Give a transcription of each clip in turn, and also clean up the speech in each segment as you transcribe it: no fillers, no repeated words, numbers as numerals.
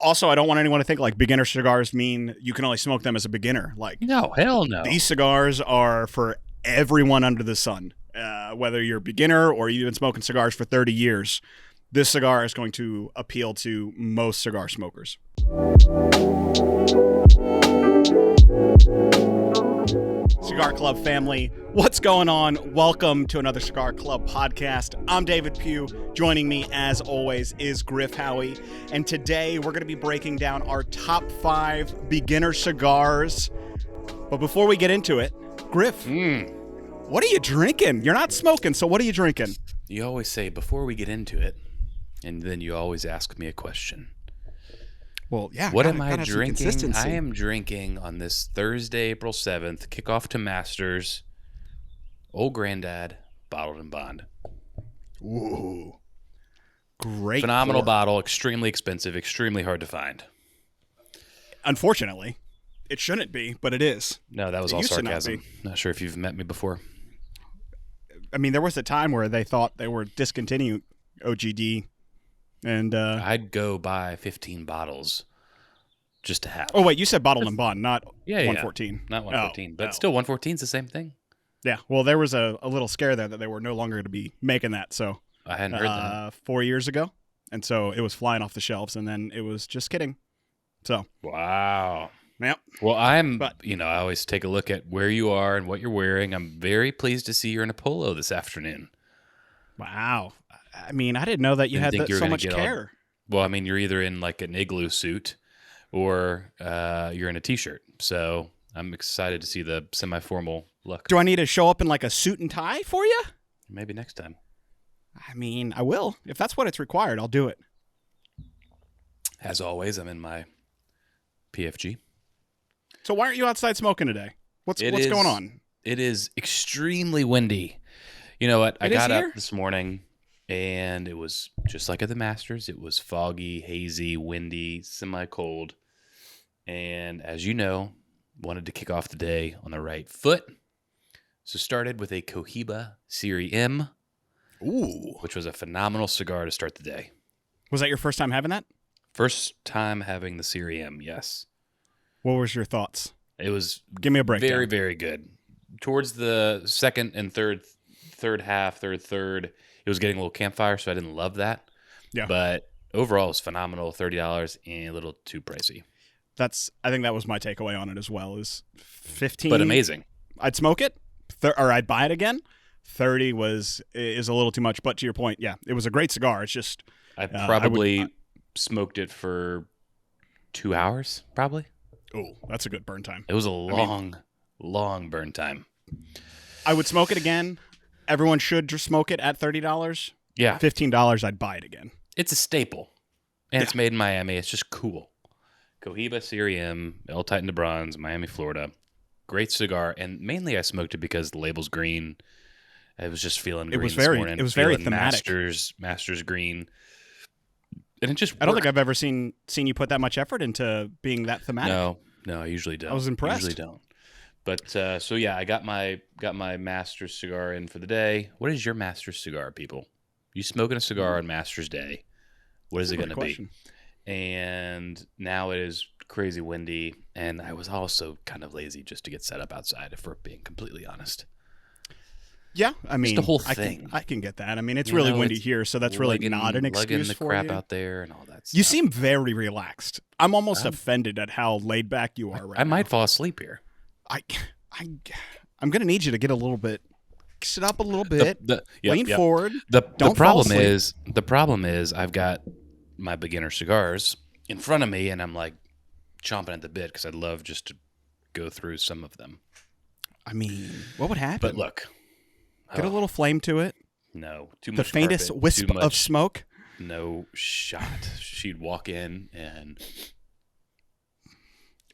Also, I don't want anyone to think like beginner cigars mean you can only smoke them as a beginner. Like, No, hell no. these cigars are for everyone under the sun. Whether you're a beginner or you've been smoking cigars for 30 years, this cigar is going to appeal to most cigar smokers. Cigar Club family, what's going on? Welcome to another Cigar Club podcast. I'm David Pugh. Joining me, as always, is Griff Pugh. And today we're going to be breaking down our top 5 beginner cigars. But before we get into it, Griff, what are you drinking? You're not smoking, so what are you drinking? You always say before we get into it, and then you always ask me a question. Well, yeah. What am I drinking? I am drinking on this Thursday, April 7th, kickoff to Masters, Old Granddad Bottled and Bond. Ooh. Great. Phenomenal bottle, extremely expensive, extremely hard to find. Unfortunately, it shouldn't be, but it is. No, that was all sarcasm. Not sure if you've met me before. I mean, there was a time where they thought they were discontinuing OGD. And I'd go buy 15 bottles just to have. Oh, wait, you said Bottled and Bond, not 114. Yeah, not 114, but still 114 is the same thing. Yeah, well, there was a little scare there that they were no longer going to be making that. So I hadn't heard that. 4 years ago, and so it was flying off the shelves, and then it was just kidding. So wow. Yeah. Well, I always take a look at where you are and what you're wearing. I'm very pleased to see you're in a polo this afternoon. Wow. I mean, I didn't know that you had so much care. Well, I mean, you're either in like an igloo suit or you're in a T-shirt. So I'm excited to see the semi-formal look. Do I need to show up in like a suit and tie for you? Maybe next time. I mean, I will. If that's what it's required, I'll do it. As always, I'm in my PFG. So why aren't you outside smoking today? What's going on? It is extremely windy. You know what? I got up this morning. And it was just like at the Masters. It was foggy, hazy, windy, semi-cold. And as you know, wanted to kick off the day on the right foot. So started with a Cohiba Serie M. Ooh. Which was a phenomenal cigar to start the day. Was that your first time having that? First time having the Serie M, yes. What was your thoughts? It was Give me a breakdown. Very, very good. Towards the second and third half, third, it was getting a little campfire, so I didn't love that. Yeah. But overall, it was phenomenal. $30 and a little too pricey. I think that was my takeaway on it as well. Is 15, but amazing. I'd smoke it, or I'd buy it again. 30 is a little too much. But to your point, yeah, it was a great cigar. It's just I probably smoked it for 2 hours, probably. Oh, that's a good burn time. It was a long burn time. I would smoke it again. Everyone should just smoke it at $30. Yeah. $15, I'd buy it again. It's a staple. And it's made in Miami. It's just cool. Cohiba Serie M, El Titan de Bronze, Miami, Florida. Great cigar. And mainly I smoked it because the label's green. I was just feeling green this morning. It was very thematic. Masters green. And it just worked. I don't think I've ever seen you put that much effort into being that thematic. No, I usually don't. I was impressed. I usually don't. But so yeah, I got my Master's cigar in for the day. What is your Master's cigar, people? You smoking a cigar on Master's Day? What is it going to be? And now it is crazy windy, and I was also kind of lazy just to get set up outside, if we're being completely honest. Yeah, I mean, the whole thing. I can get that. I mean, it's really windy here, so that's really not an excuse the for crap you. out there and all that stuff. You seem very relaxed. I'm almost offended at how laid back you are right now. I might fall asleep here. I'm going to need you to get a little bit, sit up a little bit, lean forward. The problem is I've got my beginner cigars in front of me, and I'm like chomping at the bit because I'd love just to go through some of them. I mean, what would happen? But look. Get a little flame to it. No, too much. The faintest wisp of smoke. No shot. She'd walk in and...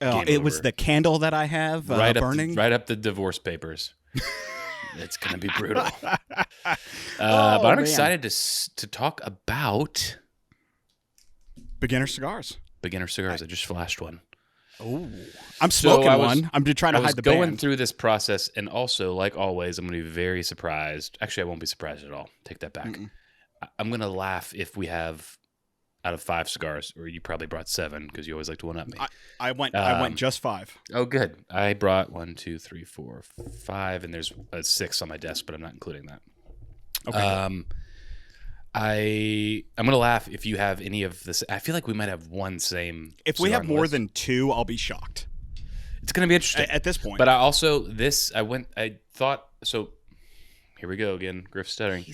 it was the candle that I have burning. Right up the divorce papers. It's going to be brutal. But I'm excited to talk about... Beginner cigars. I just flashed one. Oh, I'm smoking one. I'm just trying to hide the band. Going through this process, and also, like always, I'm going to be very surprised. Actually, I won't be surprised at all. Take that back. I'm going to laugh if we have out of 5 cigars, or you probably brought 7 because you always like to one up me. I went just 5. Oh, good. I brought 1, 2, 3, 4, 5, and there's a 6 on my desk, but I'm not including that. Okay. I'm gonna laugh if you have any of this. I feel like we might have one same. If we have more than 2, I'll be shocked. It's gonna be interesting at this point. But I thought so. Here we go again. Griff stuttering.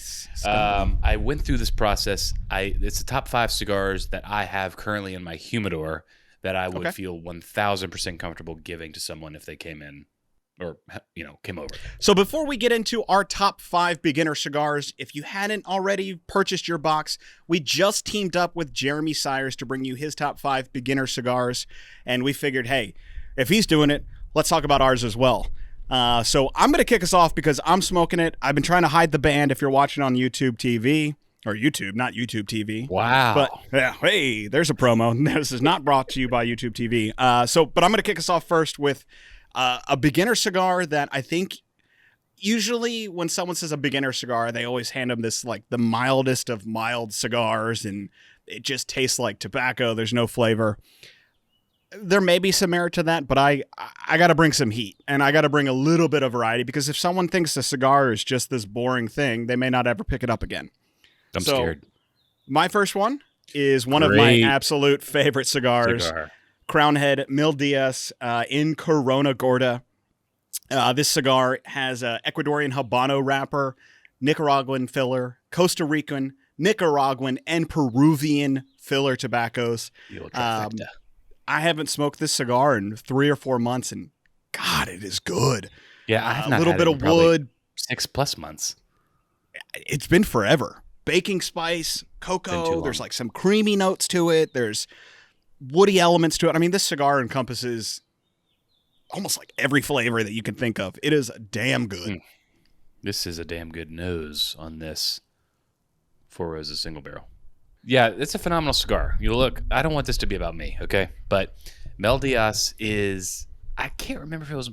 I went through this process. It's the top 5 cigars that I have currently in my humidor that I would feel 1,000% comfortable giving to someone if they came in. Or, came over. So before we get into our top 5 beginner cigars, if you hadn't already purchased your box, we just teamed up with Jeremy Sires to bring you his top 5 beginner cigars. And we figured, hey, if he's doing it, let's talk about ours as well. So I'm going to kick us off because I'm smoking it. I've been trying to hide the band if you're watching on YouTube TV. Or YouTube, not YouTube TV. Wow. But, yeah, hey, there's a promo. This is not brought to you by YouTube TV. But I'm going to kick us off first with a beginner cigar that I think usually when someone says a beginner cigar, they always hand them this like the mildest of mild cigars and it just tastes like tobacco. There's no flavor. There may be some merit to that, but I got to bring some heat and I got to bring a little bit of variety because if someone thinks a cigar is just this boring thing, they may not ever pick it up again. I'm scared. My first one is one of my absolute favorite cigars. Crown Head Mil Diaz in Corona Gorda. This cigar has an Ecuadorian Habano wrapper, Nicaraguan filler, Costa Rican, Nicaraguan, and Peruvian filler tobaccos. I haven't smoked this cigar in 3 or 4 months, and God, it is good. Yeah, I have not a little bit of wood. 6+ months. It's been forever. Baking spice, cocoa. There's like some creamy notes to it. There's woody elements to it. I mean, this cigar encompasses almost like every flavor that you can think of. It is damn good. This is a damn good nose on this 4 Roses single barrel. Yeah, it's a phenomenal cigar. Look, I don't want this to be about me, okay? But Mel Diaz is, I can't remember if it was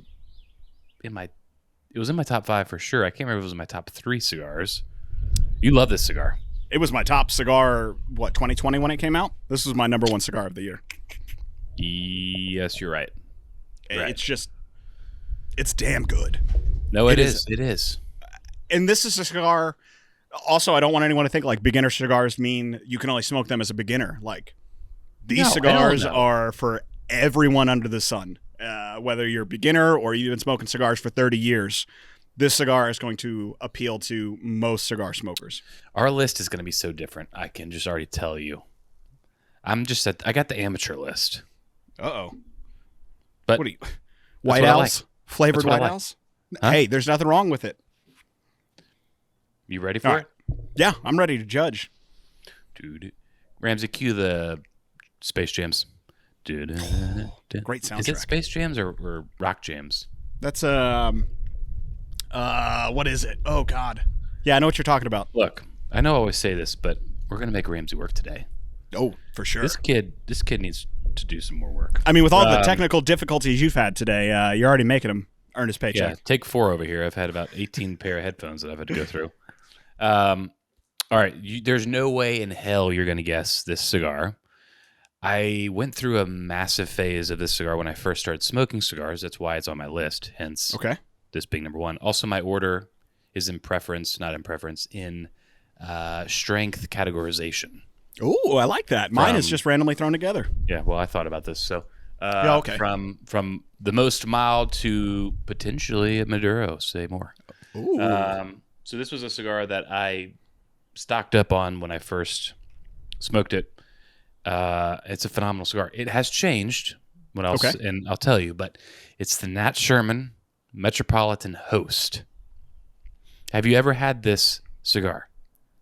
in my top 5 for sure. I can't remember if it was in my top 3 cigars. You love this cigar. It was my top cigar, 2020 when it came out? This was my number 1 cigar of the year. Yes, you're right. It's damn good. No, it is. It is. And this is a cigar. Also, I don't want anyone to think like beginner cigars mean you can only smoke them as a beginner. Like these cigars are for everyone under the sun. Whether you're a beginner or you've been smoking cigars for 30 years, this cigar is going to appeal to most cigar smokers. Our list is going to be so different. I can just already tell you. I got the amateur list. Uh-oh. But what are you? White Owls? Flavored White Owls? Huh? Hey, there's nothing wrong with it. You ready for it? Yeah, I'm ready to judge. Dude. Ramsey, cue the Space Jams. Great soundtrack. Is it Space Jams or Rock Jams? That's what is it? Oh God. Yeah, I know what you're talking about. Look, I know I always say this, but we're gonna make Ramsey work today. Oh, for sure. This kid needs to do some more work. I mean, with all the technical difficulties you've had today, you're already making him earn his paycheck. Yeah, take 4 over here. I've had about 18 pair of headphones that I've had to go through. All right, there's no way in hell you're gonna guess this cigar. I went through a massive phase of this cigar when I first started smoking cigars. That's why it's on my list. Hence, this being number 1. Also, my order is in strength categorization. Oh, I like that. Mine is just randomly thrown together. Yeah, well, I thought about this. So, from the most mild to potentially a Maduro, say more. Ooh. So this was a cigar that I stocked up on when I first smoked it. It's a phenomenal cigar. It has changed when else, and I'll tell you, but it's the Nat Sherman Metropolitan Host. Have you ever had this cigar?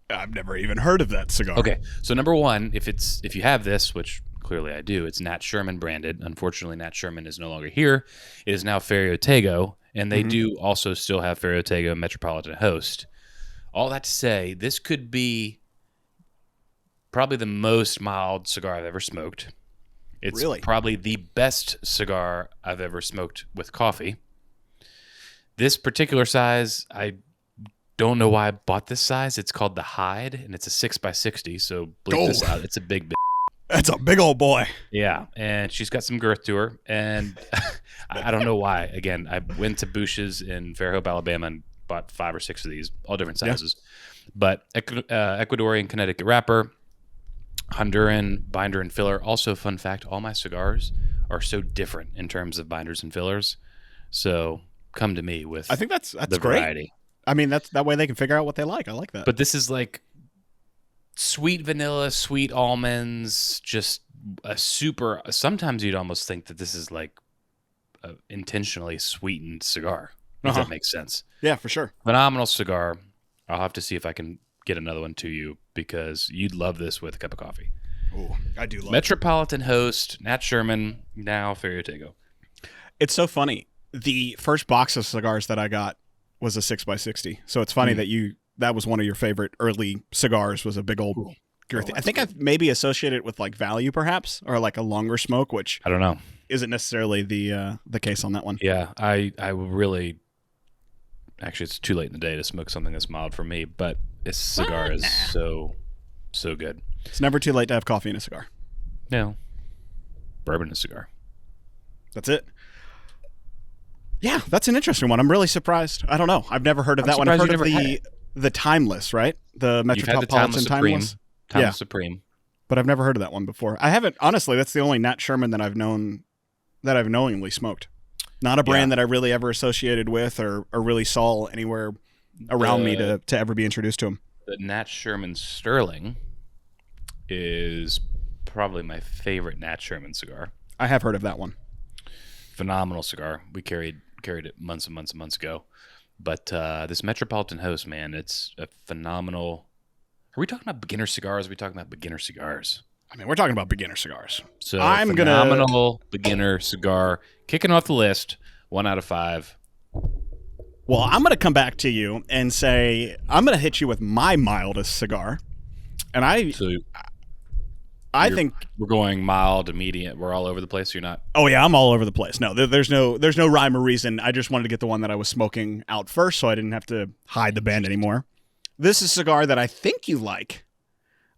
I've never even heard of that cigar. Okay, so number 1, if you have this, which clearly I do, it's Nat Sherman branded. Unfortunately, Nat Sherman is no longer here. It is now Ferio Tego, and they do also still have Ferio Tego Metropolitan Host. All that to say, this could be probably the most mild cigar I've ever smoked. It's probably the best cigar I've ever smoked with coffee. This particular size, I don't know why I bought this size. It's called the Hyde, and it's a 6x60, so bleep this out. It's a big That's a big old boy. Yeah, and she's got some girth to her, and I don't know why. Again, I went to Bush's in Fairhope, Alabama, and bought 5 or 6 of these, all different sizes. Yeah. But Ecuadorian Connecticut wrapper, Honduran binder and filler. Also, fun fact: all my cigars are so different in terms of binders and fillers. So come to me with. I think that's the great. Variety. I mean, that way they can figure out what they like. I like that. But this is like sweet vanilla, sweet almonds, just a super. Sometimes you'd almost think that this is like a intentionally sweetened cigar. If that makes sense. Yeah, for sure. Phenomenal cigar. I'll have to see if I can get another one to you because you'd love this with a cup of coffee. Oh, I do love Metropolitan Host, Nat Sherman, now Ferriotego. It's so funny. The first box of cigars that I got was a 6x60. So it's funny that was one of your favorite early cigars, was a big old girthy. I think I've maybe associated it with like value perhaps, or like a longer smoke, which I don't know. Isn't necessarily the case on that one. Yeah, I really actually it's too late in the day to smoke something this mild for me, but this cigar is so good. It's never too late to have coffee and a cigar. No. Bourbon and a cigar. That's it. Yeah, that's an interesting one. I'm really surprised. I don't know. I've never heard of that one. I've heard of the Timeless, right? The Metropolitan Timeless. Timeless Supreme. But I've never heard of that one before. I haven't, honestly, that's the only Nat Sherman that I've knowingly smoked. Not a brand that I really ever associated with or really saw anywhere around me to ever be introduced to him. The Nat Sherman Sterling is probably my favorite Nat Sherman cigar. I have heard of that one. Phenomenal cigar. We carried it months and months and months ago. But this Metropolitan Host, man, it's a phenomenal. Are we talking about beginner cigars? Are we talking about beginner cigars? I mean, we're talking about beginner cigars. So phenomenal beginner cigar. Kicking off the list, 1 out of 5. Well, I'm going to come back to you and say I'm going to hit you with my mildest cigar. And I think we're going mild to medium. We're all over the place. You're not. Oh yeah, I'm all over the place. No, there's no rhyme or reason. I just wanted to get the one that I was smoking out first, so I didn't have to hide the band anymore. This is a cigar that I think you like.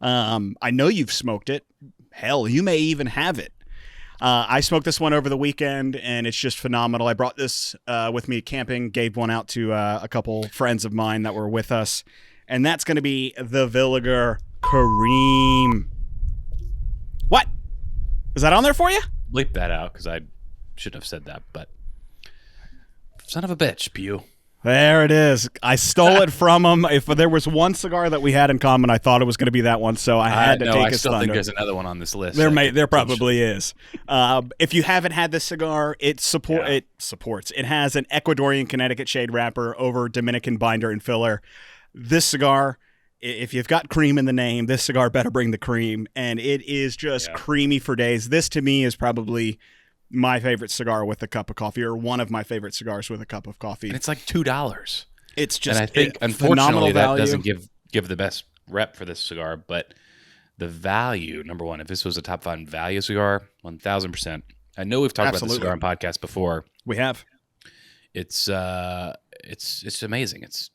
I know you've smoked it. Hell, you may even have it. I smoked this one over the weekend, and it's just phenomenal. I brought this with me camping, gave one out to a couple friends of mine that were with us, and that's going to be the Villiger Kareem. What? Is that on there for you? Bleep that out because I shouldn't have said that, but son of a bitch, Pugh. There it is. I stole it from him. If there was one cigar that we had in common, I thought it was going to be that one, so I had to take his thunder. I still think there's another one on this list. There probably is. If you haven't had this cigar, it supports. It has an Ecuadorian Connecticut shade wrapper over Dominican binder and filler. This cigar, if you've got cream in the name, this cigar better bring the cream, and it is just creamy for days. This, to me, is probably my favorite cigar with a cup of coffee, or one of my favorite cigars with a cup of coffee. And it's like $2. It's just, and I think, unfortunately, that doesn't give the best rep for this cigar, but the value, number one, if this was a top 5 value cigar, 1,000%. I know we've talked about the cigar on podcast before. We have. It's amazing. It's,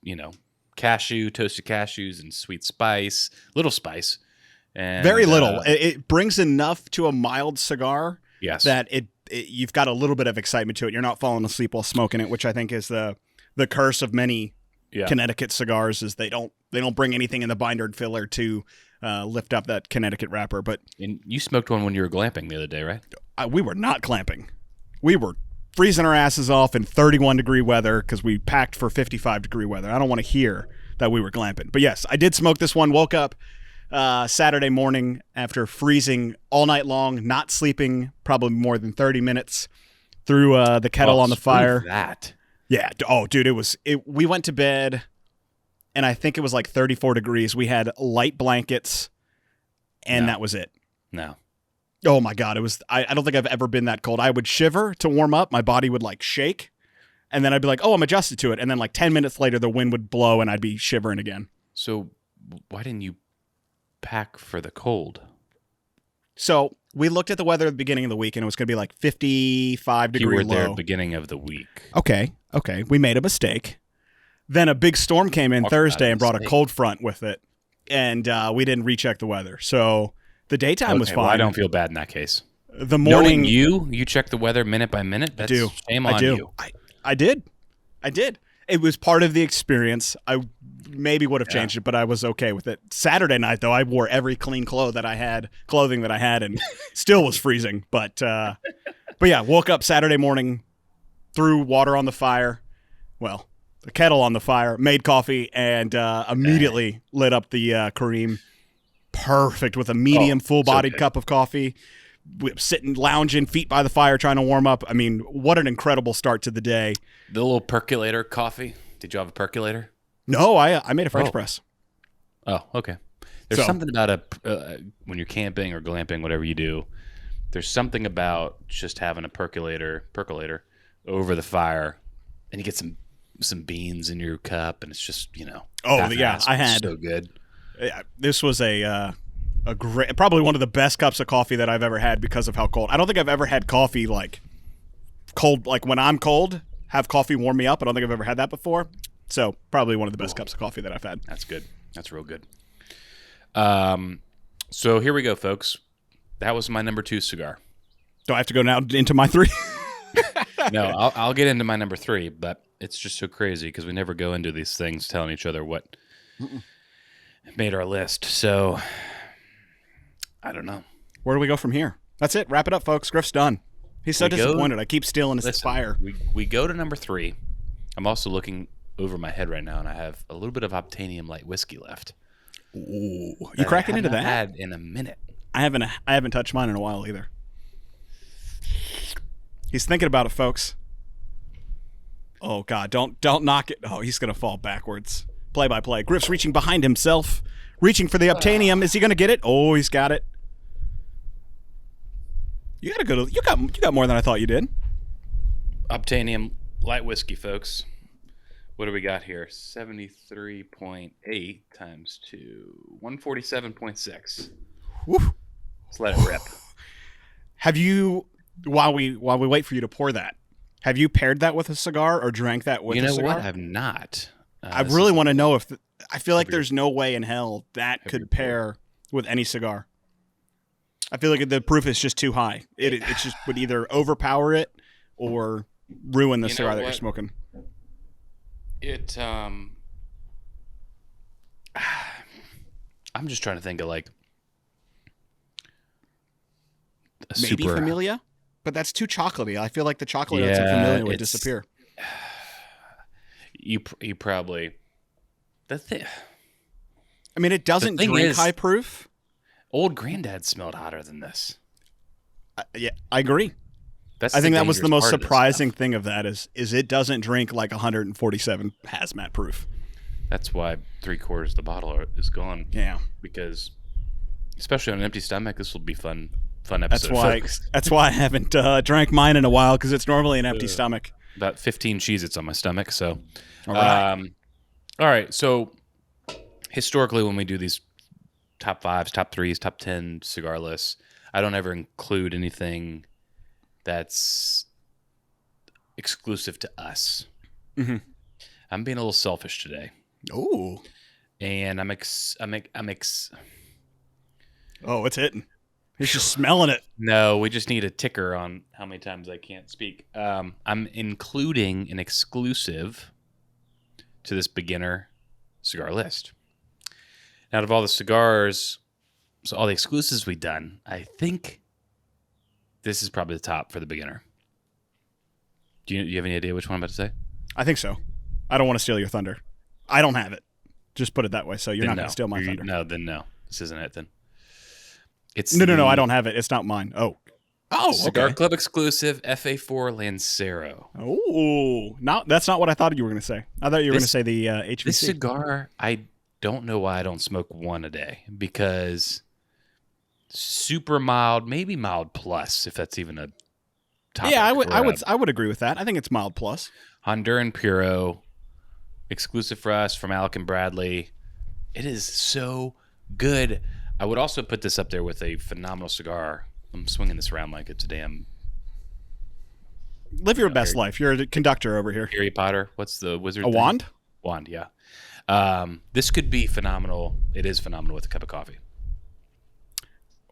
cashew, toasted cashews, and sweet spice, little spice. And very little. It brings enough to a mild cigar that you've got a little bit of excitement to it. You're not falling asleep while smoking it, which I think is the curse of many Connecticut cigars, is they don't bring anything in the binder and filler to lift up that Connecticut wrapper. And you smoked one when you were glamping the other day, right? We were not glamping. We were freezing our asses off in 31-degree weather because we packed for 55-degree weather. I don't want to hear that we were glamping. But yes, I did smoke this one. Woke up Saturday morning after freezing all night long, not sleeping probably more than 30 minutes, threw the kettle on the fire. That. Yeah. Oh, dude, we went to bed, and I think it was like 34 degrees. We had light blankets, and that was it. No. Oh my God. It was, I don't think I've ever been that cold. I would shiver to warm up. My body would like shake, and then I'd be like, oh, I'm adjusted to it. And then like 10 minutes later, the wind would blow and I'd be shivering again. So why didn't you pack for the cold? So we looked at the weather at the beginning of the week, and it was going to be like 55 degree low. You were there at the beginning of the week. Okay. We made a mistake. Then a big storm came in Thursday and brought a cold front with it, and we didn't recheck the weather. So The daytime was fine. Well, I don't feel bad in that case. The morning, knowing you check the weather minute by minute. That's shame on you. I did. It was part of the experience. I maybe would have changed it, but I was okay with it. Saturday night, though, I wore every clean clothing that I had, and still was freezing. But yeah, woke up Saturday morning, threw water on the fire. Well, the kettle on the fire, made coffee, and immediately lit up the Kareem. Perfect with a medium, full-bodied cup of coffee. Sitting, lounging, feet by the fire, trying to warm up. I mean, what an incredible start to the day. The little percolator coffee. Did you have a percolator? No, I made a French press. Oh, okay. There's something about when you're camping or glamping, whatever you do, there's something about just having a percolator over the fire, and you get some beans in your cup, and it's just, Oh, yeah, I had. So good. This was a great, probably one of the best cups of coffee that I've ever had because of how cold. I don't think I've ever had coffee like cold, like when I'm cold, have coffee warm me up. I don't think I've ever had that before. So probably one of the best cups of coffee that I've had. That's good. That's real good. So here we go, folks. That was my number 2 cigar. Do I have to go now into my 3? No, I'll get into my number 3, but it's just so crazy because we never go into these things telling each other what made our list. So I don't know. Where do we go from here? That's it. Wrap it up, folks. Griff's done. He's so disappointed. I keep stealing his fire. We go to number 3. I'm also looking over my head right now, and I have a little bit of Obtainium light whiskey left. Ooh, you cracking into that? Had in a minute. I haven't touched mine in a while either. He's thinking about it, folks. Oh God, don't knock it. Oh, he's gonna fall backwards. Play by play. Griff's reaching behind himself, reaching for the Obtainium. Is he gonna get it? Oh, he's got it. You got more than I thought you did. Obtainium light whiskey, folks. What do we got here? 73.8 times 2, 147.6. Woo. Let's let it rip. Have you, while we wait for you to pour that, have you paired that with a cigar or drank that with a cigar? You know what? I've not. I really want to know if I feel like there's no way in hell that could pair with any cigar. I feel like the proof is just too high. It just would either overpower it or ruin the cigar that you're smoking. I'm just trying to think of like maybe Familia, but that's too chocolatey. I feel like the chocolate notes in Familia would disappear. You probably the thing. I mean, it doesn't drink high proof. Old Granddad smelled hotter than this. Yeah, I agree. I think that was the most surprising thing of that is it doesn't drink like 147 hazmat proof. That's why 3/4 of the bottle is gone. Yeah, because especially on an empty stomach, this will be fun episode. That's why I haven't drank mine in a while because it's normally an empty stomach. About 15 Cheez-Its on my stomach. So, all right. All right. So historically, when we do these top 5s, top 3s, top 10 cigar lists, I don't ever include anything that's exclusive to us. Mm-hmm. I'm being a little selfish today. Ooh. And I'm Oh, it's hitting. He's just smelling it. No, we just need a ticker on how many times I can't speak. I'm including an exclusive to this beginner cigar list. Out of all the cigars, so all the exclusives we've done, I think this is probably the top for the beginner. Do you have any idea which one I'm about to say? I think so. I don't want to steal your thunder. I don't have it. Just put it that way, so you're not going to steal my thunder. No, then no. This isn't it, then. It's No, I don't have it. It's not mine. Oh, Cigar okay. Club exclusive FA4 Lancero. Oh, that's not what I thought you were going to say. I thought you were going to say the HVC. This cigar, I don't know why I don't smoke one a day, because super mild, maybe mild plus, if that's even a topic. Yeah, I would agree with that. I think it's mild plus. Honduran Puro, exclusive for us from Alec and Bradley. It is so good. I would also put this up there with a phenomenal cigar. I'm swinging this around like it's a damn... Live your best life. You're a conductor over here. Harry Potter. What's the wizard thing? Wand? Wand, yeah. This could be phenomenal. It is phenomenal with a cup of coffee.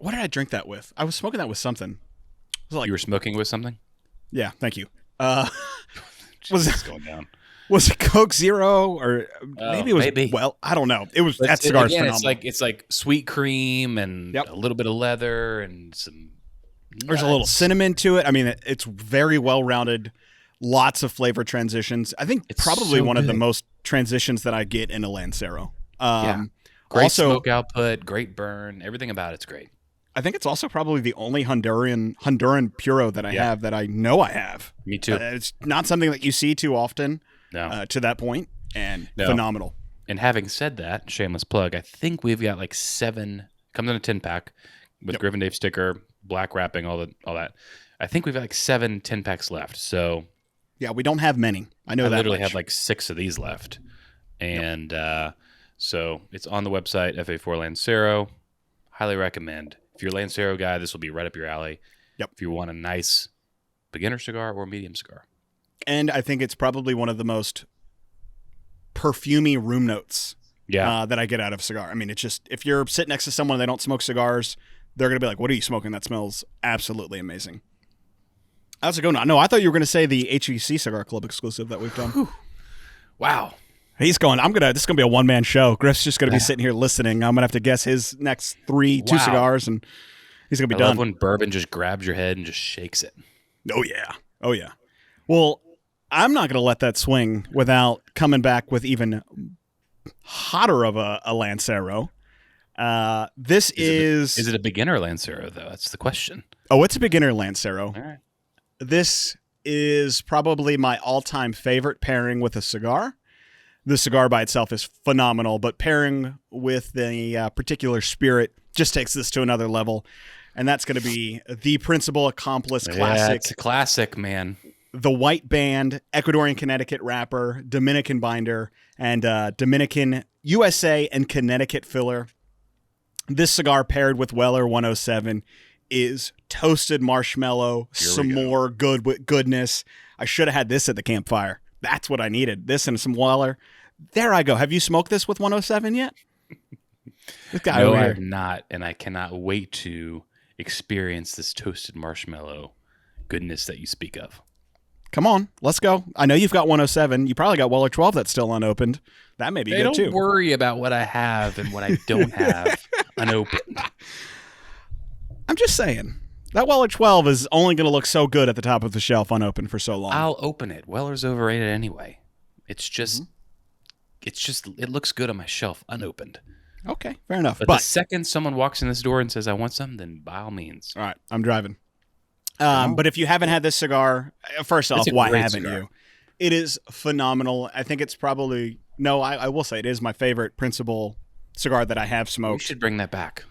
What did I drink that with? I was smoking that with something. Was it like, you were smoking with something? Yeah, thank you. Was it going down? Was it Coke Zero or maybe it was? Well, I don't know. It was that cigar's phenomenal. It's like sweet cream and a little bit of leather and some. There's a little cinnamon to it. I mean, it's very well rounded. Lots of flavor transitions. I think it's probably one of the most transitions that I get in a Lancero. Great smoke output, great burn. Everything about it's great. I think it's also probably the only Honduran Puro that I have that I know I have. Me too. It's not something that you see too often to that point, and phenomenal. And having said that, shameless plug, I think we've got like 7, comes in a 10-pack with Griff and Dave sticker, black wrapping, all that. I think we've got like 7 10-packs left. So yeah, we don't have many. I know that. I literally have like 6 of these left. And so it's on the website, FA4 Lancero. Highly recommend. If you're a Lancero guy, this will be right up your alley. Yep. If you want a nice beginner cigar or medium cigar. And I think it's probably one of the most perfumey room notes that I get out of a cigar. I mean, it's just, if you're sitting next to someone and they don't smoke cigars, they're going to be like, what are you smoking? That smells absolutely amazing. How's it going? No, I thought you were going to say the HEC Cigar Club exclusive that we've done. Wow. He's going, this is going to be a one-man show. Griff's just going to be sitting here listening. I'm going to have to guess his next 2 cigars, and he's going to be done. I love when bourbon just grabs your head and just shakes it. Oh, yeah. Well, I'm not going to let that swing without coming back with even hotter of a Lancero. Is it a beginner Lancero, though? That's the question. Oh, it's a beginner Lancero. All right. This is probably my all-time favorite pairing with a cigar. The cigar by itself is phenomenal, but pairing with the particular spirit just takes this to another level. And that's going to be the Principal Accomplice Classic. Yeah, it's a classic, man. The white band, Ecuadorian Connecticut wrapper, Dominican binder, and Dominican USA and Connecticut filler. This cigar paired with Weller 107 is toasted marshmallow, more goodness. I should have had this at the campfire. That's what I needed. This and some Weller. There I go. Have you smoked this with 107 yet? This guy no, over I here. have not, and I cannot wait to experience this toasted marshmallow goodness that you speak of. Come on, let's go. I know you've got 107. You probably got Weller 12 that's still unopened. That may be good too. Don't worry about what I have and what I don't have unopened. I'm just saying. That Weller 12 is only going to look so good at the top of the shelf unopened for so long. I'll open it. Weller's overrated anyway. It's just, it looks good on my shelf unopened. Okay, fair enough. But the second someone walks in this door and says, I want some, then by all means. All right, I'm driving. But if you haven't had this cigar, first off, why haven't you? It is phenomenal. I think it's probably, I will say it is my favorite Principal cigar that I have smoked. We should bring that back.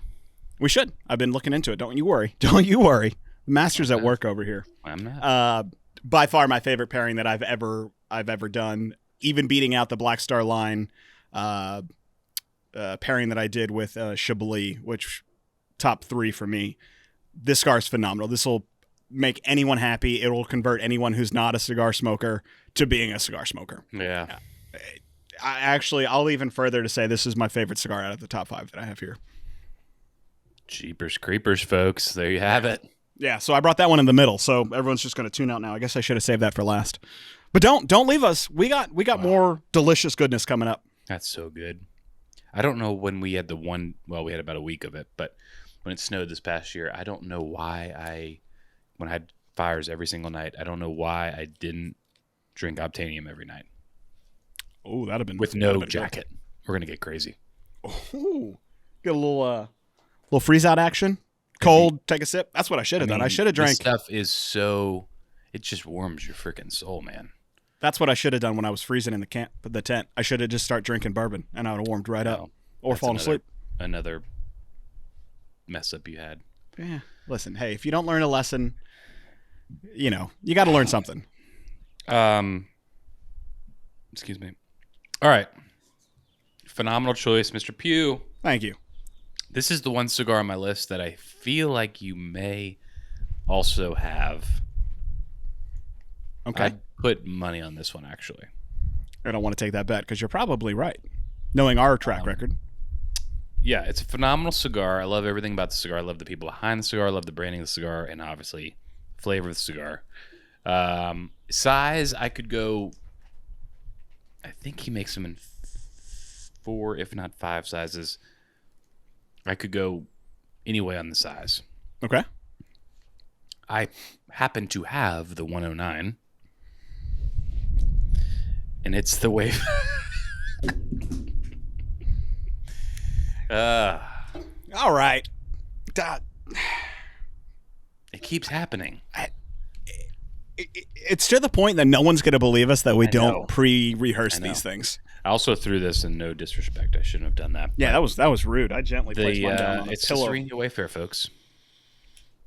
We should. I've been looking into it. Don't you worry. Don't you worry. The master's at work over here. I'm not. By far my favorite pairing that I've ever done, even beating out the Black Star Line pairing that I did with Chablis, which top 3 for me. This cigar is phenomenal. This will make anyone happy. It will convert anyone who's not a cigar smoker to being a cigar smoker. Yeah. I'll even further to say this is my favorite cigar out of the top 5 that I have here. Jeepers creepers, folks. There you have it. Yeah, so I brought that one in the middle, so everyone's just going to tune out now. I guess I should have saved that for last. But don't leave us. We got more delicious goodness coming up. That's so good. I don't know when we had we had about a week of it, but when it snowed this past year, I don't know why when I had fires every single night, I don't know why I didn't drink Obtainium every night. Oh, that'd have been with no jacket. We're going to get crazy. Oh, get a little freeze out action. Cold, take a sip. That's what I should have done. I should have drank. This stuff is it just warms your freaking soul, man. That's what I should have done when I was freezing in the tent. I should have just started drinking bourbon, and I would have warmed right up, or fallen asleep. Another mess up you had. Yeah. Listen, hey, if you don't learn a lesson, you got to learn something. Excuse me. All right. Phenomenal choice, Mr. Pugh. Thank you. This is the one cigar on my list that I feel like you may also have. Okay. I'd put money on this one, actually. I don't want to take that bet because you're probably right, knowing our track record. yeah, it's a phenomenal cigar. I love everything about the cigar. I love the people behind the cigar. I love the branding of the cigar, and obviously, flavor of the cigar. Size, I could go. I think he makes them in 4, if not 5 sizes. I could go anyway on the size. Okay. I happen to have the 109, and it's the way. All right. It keeps happening. It's to the point that no one's going to believe us that we don't pre-rehearse these things. I also threw this in no disrespect. I shouldn't have done that. Yeah, that was rude. I gently placed mine down on a it's pillow. It's Serena Wayfair, folks.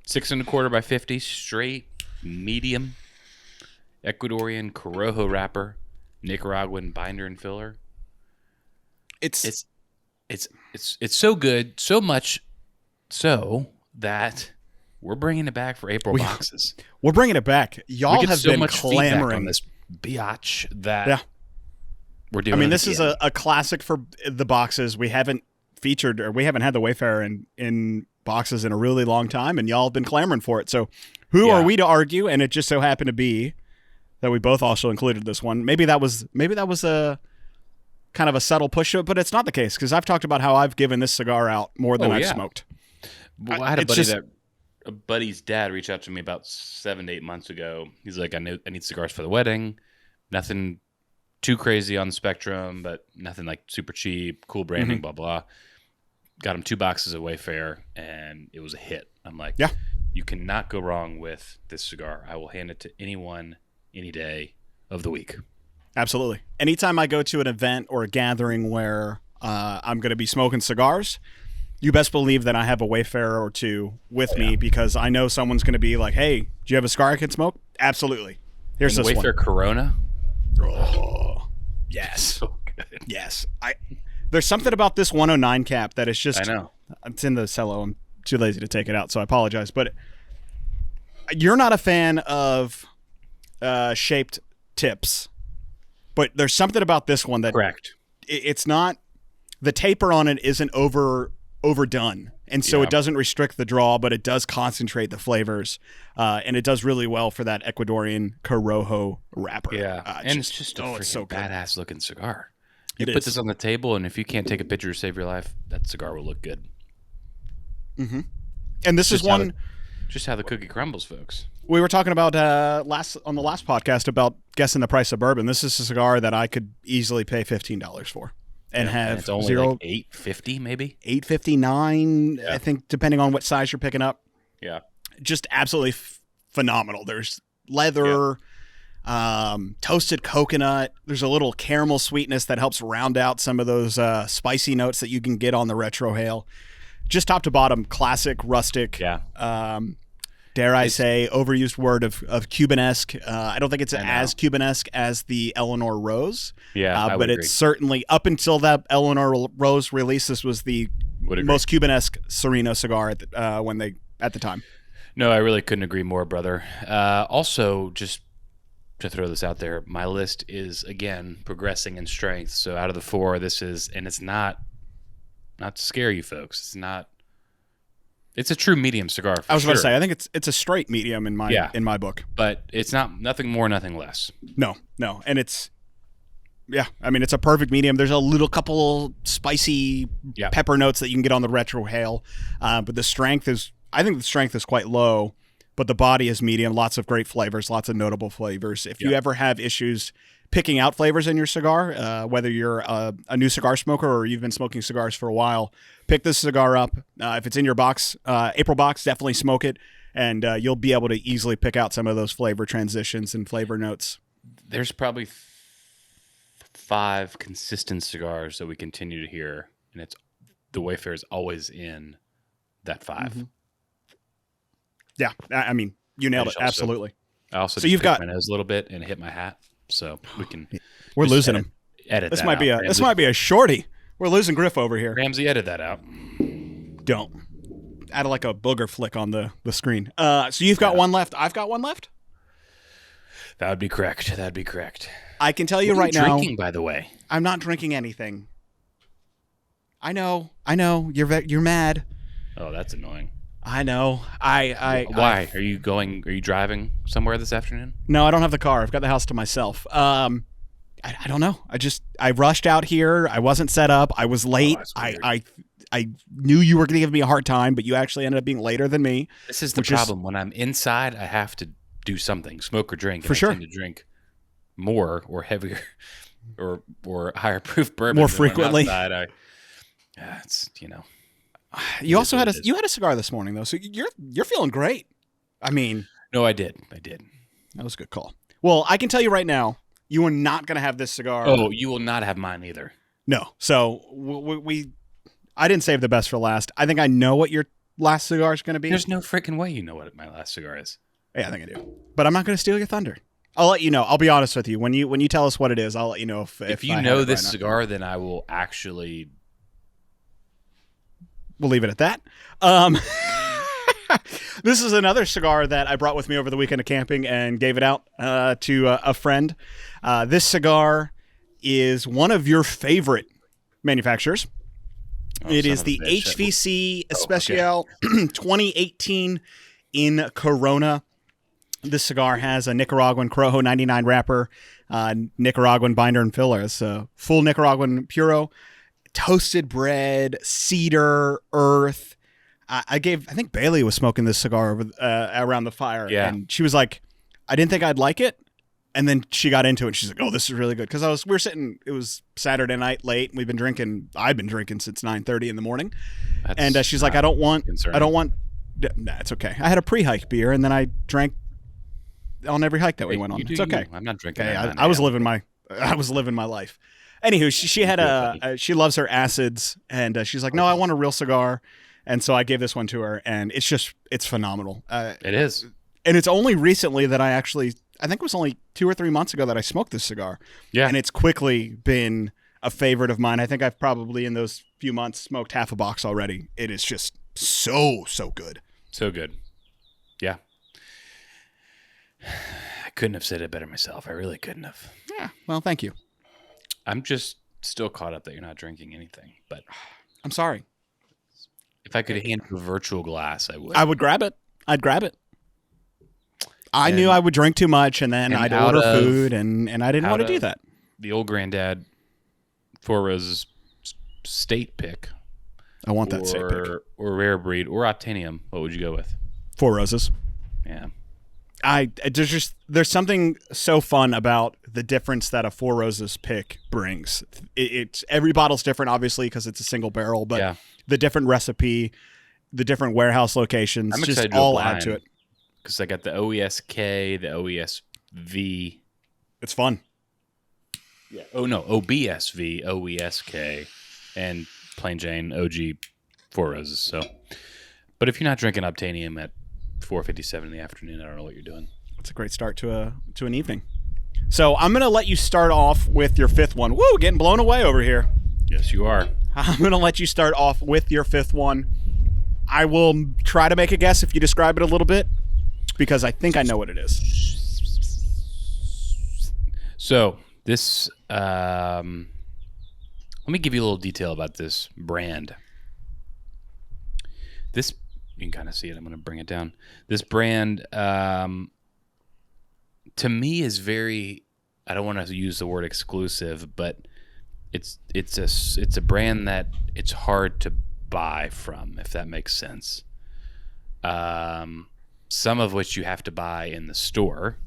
6 1/4 by 50, straight, medium, Ecuadorian Corojo wrapper, Nicaraguan binder and filler. It's so good, so much so that we're bringing it back for April boxes. We're bringing it back. Y'all have been clamoring on this biatch that we're doing. I mean, this is a classic for the boxes. We haven't featured, or we haven't had the Wayfarer in boxes in a really long time, and y'all have been clamoring for it. So who are we to argue? And it just so happened to be that we both also included this one. Maybe that was a kind of a subtle push to it, but it's not the case, because I've talked about how I've given this cigar out more than I've smoked. Well, I had a buddy's dad reached out to me about 7 to 8 months ago. He's like, I need cigars for the wedding. Nothing too crazy on the spectrum, but nothing like super cheap, cool branding, blah, blah. Got him 2 boxes of Wayfarer, and it was a hit. I'm like, you cannot go wrong with this cigar. I will hand it to anyone, any day of the week. Absolutely. Anytime I go to an event or a gathering where I'm going to be smoking cigars, you best believe that I have a Wayfarer or 2 with me, because I know someone's going to be like, hey, do you have a cigar I can smoke? Absolutely. Here's this Wayfarer one. Corona? Oh, yes. So good. Yes. There's something about this 109 cap that is just... I know. It's in the cello. I'm too lazy to take it out, so I apologize. But you're not a fan of shaped tips. But there's something about this one that... Correct. It's not... The taper on it isn't overdone. And so it doesn't restrict the draw, but it does concentrate the flavors. And it does really well for that Ecuadorian Corojo wrapper. Yeah. And it's just a freaking badass looking cigar. You put this on the table, and if you can't take a picture to save your life, that cigar will look good. Mm-hmm. And this is one... Just how the cookie crumbles, folks. We were talking about on the last podcast about guessing the price of bourbon. This is a cigar that I could easily pay $15 for, and have it's only like $8.50, maybe $8.59. I think, depending on what size you're picking up. Yeah, just absolutely phenomenal. There's leather, toasted coconut. There's a little caramel sweetness that helps round out some of those spicy notes that you can get on the retrohale. Just top to bottom, classic, rustic. Yeah. Dare I say, overused word of Cubanesque. I don't think it's as Cubanesque as the Eleanor Rose. Yeah, but it's certainly, up until that Eleanor Rose release, this was the most Cubanesque Sereno cigar at the time. No, I really couldn't agree more, brother. Also, just to throw this out there, my list is, again, progressing in strength. So out of the 4, this is, and it's not to scare you folks. It's not. It's a true medium cigar. I was about to say, I think it's a straight medium in my book, but it's nothing more, nothing less. No, and it's I mean, it's a perfect medium. There's a little couple spicy pepper notes that you can get on the retrohale, but I think the strength is quite low, but the body is medium. Lots of great flavors, lots of notable flavors. If you ever have issues picking out flavors in your cigar, whether you're a new cigar smoker or you've been smoking cigars for a while, pick this cigar up. If it's in your box, April box, definitely smoke it, and you'll be able to easily pick out some of those flavor transitions and flavor notes. There's probably 5 consistent cigars that we continue to hear, and it's the Wayfarer is always in that 5. Mm-hmm. Yeah, I mean, you nailed it. Absolutely. I also so you've got my nose a little bit and hit my hat, so we can. We're losing him. Edit this that might out, be a Ramsey. This might be a shorty. We're losing Griff over here. Ramsey, edit that out. Don't add like a booger flick on the screen. So you've got one left. I've got one left. That would be correct. That'd be correct. I can tell you right now. Drinking, by the way. I'm not drinking anything. I know. You're mad. Oh, that's annoying. I know. Why? Are you driving somewhere this afternoon? No, I don't have the car. I've got the house to myself. I don't know. I rushed out here. I wasn't set up. I was late. I knew you were going to give me a hard time, but you actually ended up being later than me. This is the problem. When I'm inside, I have to do something, smoke or drink. For sure. I tend to drink more or heavier or higher proof bourbon more frequently. It's You also had a cigar this morning though, so you're feeling great. I mean, no, I did. That was a good call. Well, I can tell you right now, you are not going to have this cigar. Oh, you will not have mine either. No. So I didn't save the best for last. I think I know what your last cigar is going to be. There's no freaking way you know what my last cigar is. Yeah, I think I do. But I'm not going to steal your thunder. I'll let you know. I'll be honest with you. When you tell us what it is, I'll let you know if you know this cigar, then I will actually. We'll leave it at that. This is another cigar that I brought with me over the weekend of camping and gave it out to a friend. This cigar is one of your favorite manufacturers. It is the HVC Especial 2018 in Corona. This cigar has a Nicaraguan Corojo 99 wrapper, Nicaraguan binder and filler. It's a full Nicaraguan Puro, toasted bread, cedar, earth. I think Bailey was smoking this cigar over around the fire, and she was like, "I didn't think I'd like it," and then she got into it. And she's like, "Oh, this is really good." Because we were sitting. It was Saturday night late. And we've been drinking. I've been drinking since 9:30 in the morning, and she's like, "I don't want. Nah, it's okay. I had a pre-hike beer, and then I drank on every hike that we went on. It's okay. I'm not drinking. Okay, I was living my life. Anywho, she had she loves her acids, and she's like, "No, I want a real cigar." And so I gave this one to her, and it's phenomenal. It is. And it's only recently that I think it was only 2 or 3 months ago that I smoked this cigar. Yeah. And it's quickly been a favorite of mine. I think I've probably in those few months smoked half a box already. It is just so good. So good. Yeah. I couldn't have said it better myself. I really couldn't have. Yeah. Well, thank you. I'm just still caught up that you're not drinking anything, but I'm sorry. If I could hand you a virtual glass, I would. I would grab it. I'd grab it. I knew I would drink too much, and then I'd order food, and I didn't want to do that. The old granddad Four Roses state pick. I want that state pick. Or rare breed, or Optanium. What would you go with? Four Roses. Yeah. There's something so fun about the difference that a Four Roses pick brings. It's every bottle's different, obviously, because it's a single barrel, but the different recipe, the different warehouse locations, just all add to it. Because I got the OESK, the OESV. It's fun. Yeah. Oh no, OBSV, OESK, and plain Jane OG Four Roses. So, but if you're not drinking Optanium at 4:57 in the afternoon, I don't know what you're doing. It's a great start to an evening. So I'm gonna let you start off with your fifth one. Woo, getting blown away over here. Yes, you are. I'm gonna let you start off with your fifth one. I will try to make a guess if you describe it a little bit, because I think I know what it is. So this, let me give you a little detail about this brand. This, you can kind of see it. I'm going to bring it down. This brand, to me, is very, I don't want to use the word exclusive, but it's a brand that it's hard to buy from, if that makes sense. Some of which you have to buy in the store.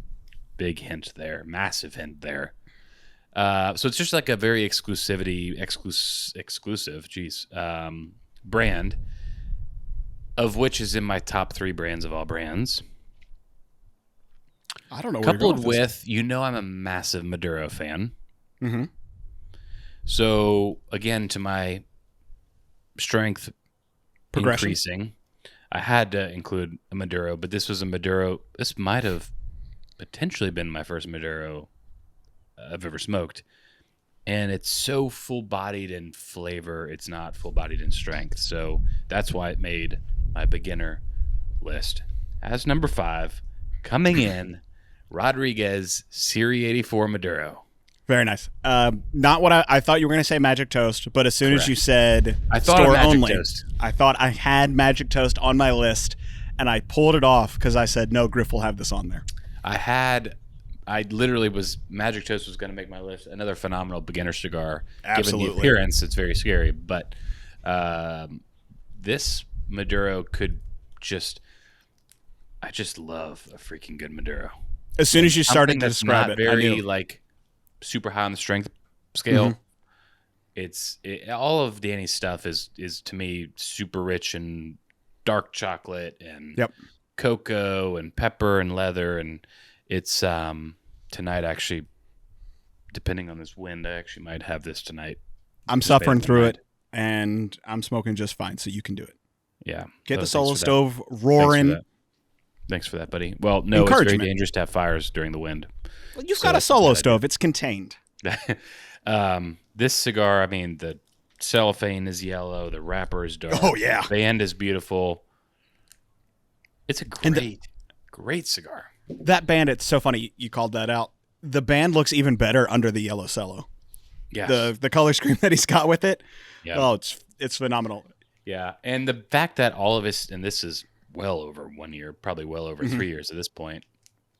Big hint there, massive hint there. So it's just like a very exclusive brand, of which is in my top 3 brands of all brands. I don't know. Coupled with, I'm a massive Maduro fan. Mm-hmm. So again, to my strength increasing, I had to include a Maduro, but this was a Maduro. This might have potentially been my first Maduro I've ever smoked. And it's so full-bodied in flavor. It's not full-bodied in strength. So that's why it made my beginner list. As number 5, coming in, Rodriguez Serie 84 Maduro. Very nice. Not what I thought you were going to say Magic Toast, but as soon as you said I thought store Magic only, Toast. I thought I had Magic Toast on my list, and I pulled it off because I said, no, Griff will have this on there. I literally was, Magic Toast was going to make my list. Another phenomenal beginner cigar. Absolutely. Given the appearance, it's very scary. But this Maduro could just, I just love a freaking good Maduro. As soon as you started to describe it, very like super high on the strength scale. All of Danny's stuff is to me super rich and dark chocolate and cocoa and pepper and leather, and it's tonight actually, depending on this wind, I actually might have this tonight. I'm suffering through it, and I'm smoking just fine, so you can do it. Yeah, get the solo stove roaring. Thanks for that, buddy. Well, no, it's very dangerous to have fires during the wind. Well, you've got a solo stove. It's contained. This cigar, I mean, the cellophane is yellow. The wrapper is dark. Oh, yeah. The band is beautiful. It's a great cigar. That band, it's so funny you called that out. The band looks even better under the yellow cello. Yeah. The color scheme that he's got with it. Yeah. Oh, it's phenomenal. Yeah. And the fact that all of us, and this is well over 1 year, probably well over 3 years at this point,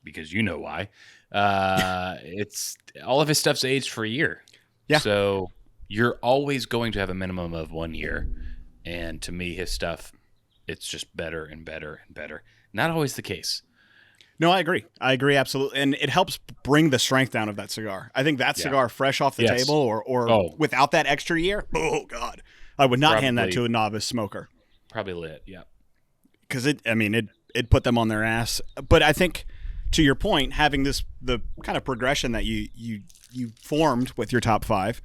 because you know why. It's all of his stuff's aged for a year. Yeah. So you're always going to have a minimum of 1 year. And to me, his stuff, it's just better and better and better. Not always the case. No, I agree. I agree absolutely. And it helps bring the strength down of that cigar. I think that cigar fresh off the table or without that extra year, oh God, I would not hand that to a novice smoker. Probably lit, yeah. Because it put them on their ass. But I think, to your point, having the kind of progression that you formed with your top five,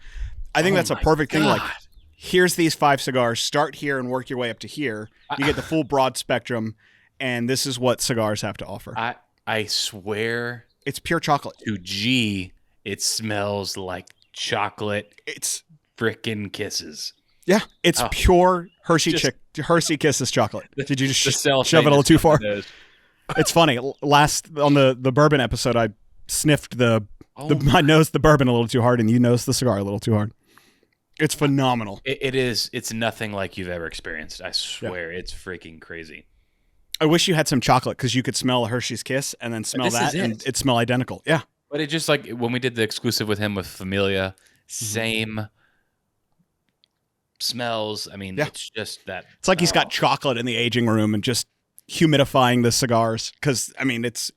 I think that's a perfect thing. Like, here's these 5 cigars. Start here and work your way up to here. You get the full broad spectrum, and this is what cigars have to offer. I swear, it's pure chocolate. To G, it smells like chocolate. It's frickin' kisses. Yeah, it's pure Hershey Kisses chocolate. Did you just shove it a little too far? It's funny. Last on the bourbon episode, I sniffed the bourbon a little too hard, and you nosed the cigar a little too hard. It's phenomenal. It is. It's nothing like you've ever experienced. I swear, it's freaking crazy. I wish you had some chocolate because you could smell a Hershey's Kiss and then smell that, and it'd smell identical. Yeah. But it just like when we did the exclusive with him with Familia, same smells. I mean, it's just that. It's like he's got chocolate in the aging room and just humidifying the cigars. Because I mean, it's.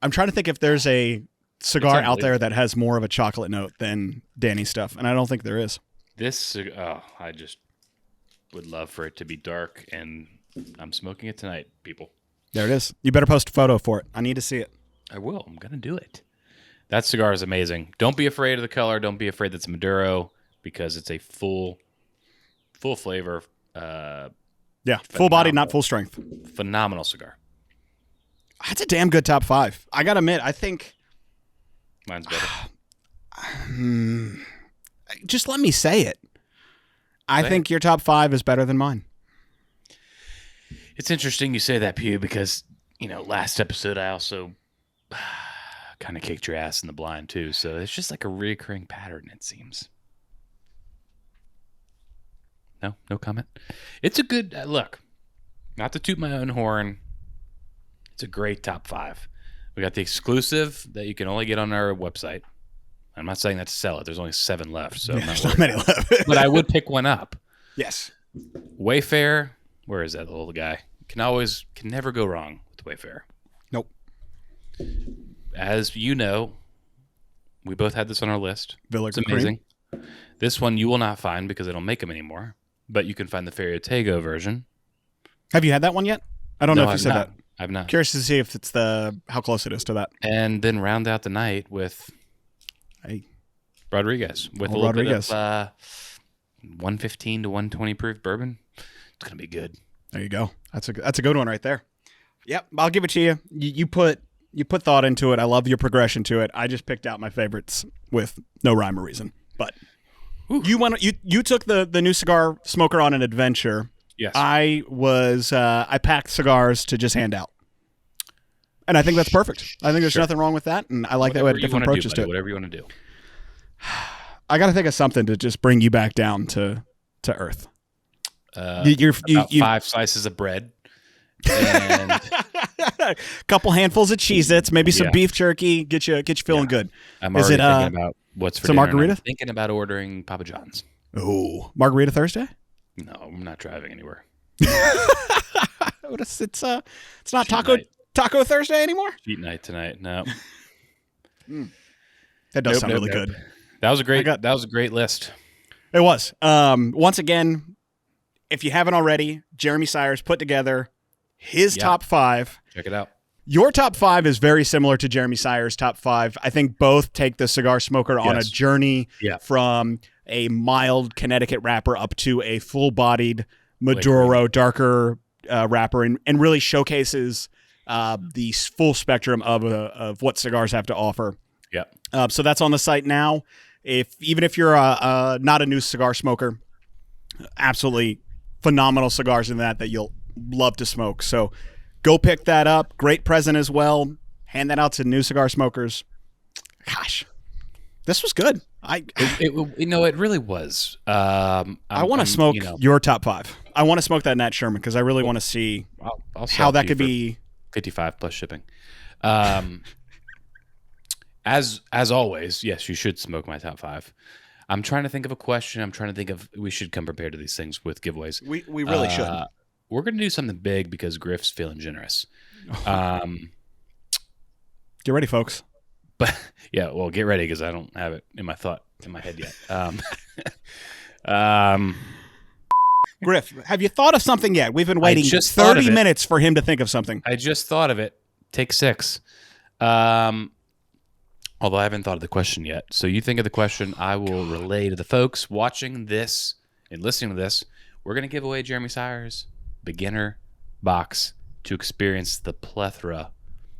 I'm trying to think if there's a cigar out there that has more of a chocolate note than Danny's stuff, and I don't think there is. I just would love for it to be dark, and I'm smoking it tonight, people. There it is. You better post a photo for it. I need to see it. I will. I'm gonna do it. That cigar is amazing. Don't be afraid of the color. Don't be afraid that it's Maduro, because it's a full flavor. Full body, not full strength. Phenomenal cigar. That's a damn good top 5. I gotta admit, I think mine's better. Just let me say it. I think your top 5 is better than mine. It's interesting you say that, Pugh, because last episode I also kind of kicked your ass in the blind too. So it's just like a recurring pattern, it seems. No comment. It's a good look. Not to toot my own horn. It's a great top 5. We got the exclusive that you can only get on our website. I'm not saying that to sell it. There's only 7 left, so there's not many left. But I would pick one up. Yes. Wayfair. Where is that little guy? Can never go wrong with Wayfair. Nope. As you know, we both had this on our list. It's amazing. This one you will not find because they don't make them anymore. But you can find the Ferriotego version. Have you had that one yet? I don't know if you said that. I've not. Curious to see if it's how close it is to that. And then round out the night with Rodriguez with a little bit of 115 to 120 proof bourbon. It's gonna be good. There you go. That's a good one right there. Yep, I'll give it to you. You put thought into it. I love your progression to it. I just picked out my favorites with no rhyme or reason. But you took the new cigar smoker on an adventure. Yes. I packed cigars to just hand out. And I think that's perfect. I think there's nothing wrong with that, and I like that way different approaches to it. Whatever you want to do. I got to think of something to just bring you back down to earth. You're 5 slices of bread. And a couple handfuls of Cheez-Its, maybe some beef jerky, get you feeling good. I'm already thinking about what's for dinner. Margarita? I'm thinking about ordering Papa John's. Oh, Margarita Thursday? No, I'm not driving anywhere. It's not Taco Thursday anymore? Cheat night tonight. No. That does sound really good. That was a great list. It was. Once again, if you haven't already, Jeremy Cigars put together his top 5. Check it out. Your top 5 is very similar to Jeremy Cigars' top 5. I think both take the cigar smoker on a journey from a mild Connecticut wrapper up to a full-bodied Maduro, darker wrapper, and really showcases the full spectrum of what cigars have to offer. Yeah. So that's on the site now. Even if you're not a new cigar smoker, absolutely phenomenal cigars in that you'll love to smoke. So go pick that up. Great present as well. Hand that out to new cigar smokers. Gosh, this was good. It really was. I want to smoke your top 5. I want to smoke that Nat Sherman because I really want to see how that could be 55 plus shipping. As always, yes, you should smoke my top 5. I'm trying to think of a question. We should come prepared to these things with giveaways. We really should. We're going to do something big because Griff's feeling generous. Get ready, folks. But yeah, well, get ready because I don't have it in my head yet. Griff, have you thought of something yet? We've been waiting 30 minutes for him to think of something. I just thought of it. Take 6. Although I haven't thought of the question yet. So you think of the question, I will relay to the folks watching this and listening to this. We're going to give away Jeremy Cigars' beginner box to experience the plethora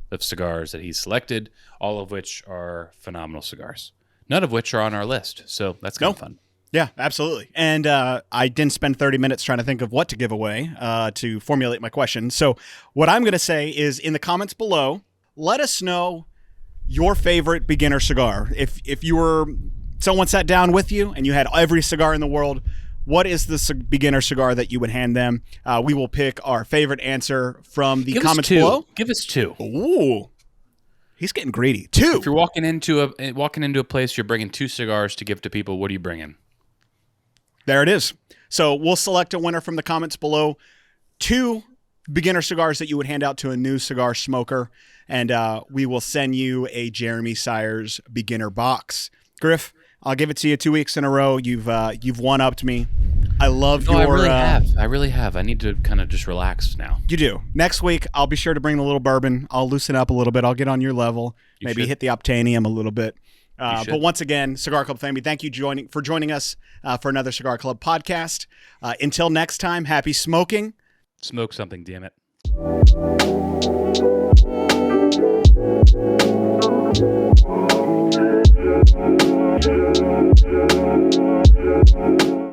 of cigars that he's selected, all of which are phenomenal cigars. None of which are on our list. So that's kind of fun. Yeah, absolutely. And I didn't spend 30 minutes trying to think of what to give away to formulate my question. So what I'm going to say is in the comments below, let us know your favorite beginner cigar. If you were someone sat down with you and you had every cigar in the world, what is the beginner cigar that you would hand them? We will pick our favorite answer from the comments below. Give us 2. Ooh, he's getting greedy. 2. If you're walking into a place, you're bringing 2 cigars to give to people. What are you bringing? There it is. So we'll select a winner from the comments below. 2 beginner cigars that you would hand out to a new cigar smoker, and we will send you a Jeremy Cigars beginner box. Griff, I'll give it to you 2 weeks in a row. You've one-upped me. I love your... I really have. I need to kind of just relax now. You do. Next week, I'll be sure to bring the little bourbon. I'll loosen up a little bit. I'll get on your level. Maybe hit the Optanium a little bit. But once again, Cigar Club family, thank you for joining us for another Cigar Club podcast. Until next time, happy smoking. Smoke something, damn it.